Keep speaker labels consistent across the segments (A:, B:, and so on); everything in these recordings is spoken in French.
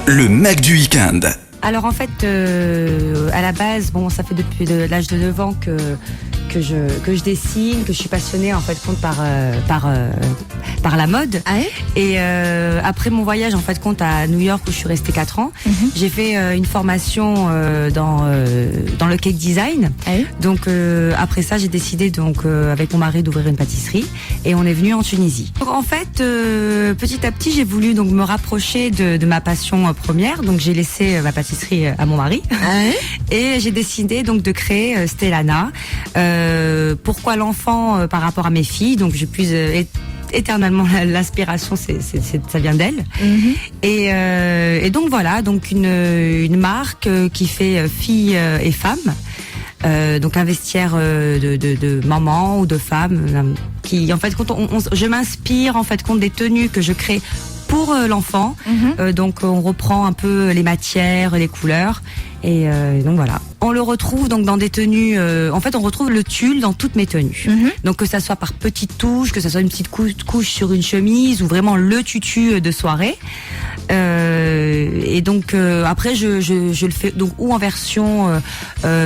A: Le Mac du week-end.
B: Alors en fait, à la base, bon, ça fait depuis l'âge de 9 ans que je dessine, que je suis passionnée en fait compte par la mode.
C: Ah ouais.
B: Et après mon voyage en fait compte à New York où je suis restée 4 ans, j'ai fait une formation dans le cake design.
C: Ah ouais.
B: Donc après ça, j'ai décidé donc avec mon mari d'ouvrir une pâtisserie et on est venu en Tunisie. Donc en fait, petit à petit, j'ai voulu donc me rapprocher de ma passion première. Donc j'ai laissé ma pâtisserie à mon mari.
C: Ah ouais.
B: Et j'ai décidé donc de créer Stellana. Pourquoi l'enfant par rapport à mes filles? Donc je puise éternellement l'inspiration, ça vient d'elle. Et donc voilà, donc une marque qui fait filles et femmes. Donc un vestiaire de maman ou de femme qui en fait je m'inspire en fait compte des tenues que je crée pour l'enfant. Donc on reprend un peu les matières, les couleurs et donc voilà. On le retrouve donc dans des tenues. En fait, on retrouve le tulle dans toutes mes tenues. Donc que ça soit par petites touches, que ça soit une petite couche sur une chemise ou vraiment le tutu de soirée. Et donc après je le fais donc ou en version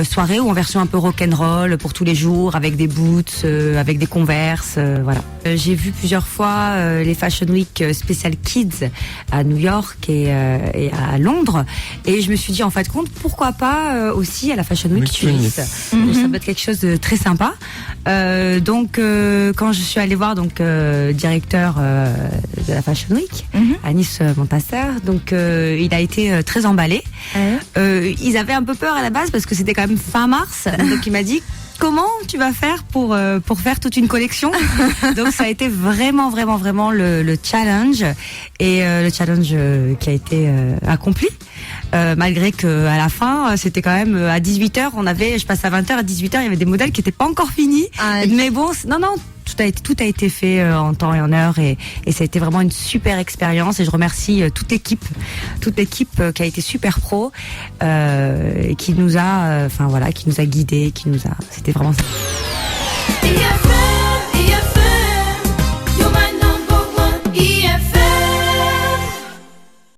B: soirée ou en version un peu rock'n'roll pour tous les jours avec des boots, avec des Converse, voilà. J'ai vu plusieurs fois les Fashion Week Special Kids à New York et à Londres et je me suis dit en fait compte pourquoi pas aussi à la Fashion Week Tunis. Ça peut être quelque chose de très sympa. Donc quand je suis allée voir donc directeur de la Fashion Week, Anis Montasser, donc il a été très emballé. Ils avaient un peu peur à la base parce que c'était quand même fin mars. Donc il m'a dit comment tu vas faire pour faire toute une collection. Donc ça a été vraiment le challenge et le challenge qui a été accompli. Malgré que à la fin c'était quand même à 18h je passe à 20h, à 18h il y avait des modèles qui n'étaient pas encore finis. Mais bon, non, tout a été fait en temps et en heure et ça a été vraiment une super expérience et je remercie toute l'équipe qui a été super pro et qui nous a guidés, c'était vraiment ça.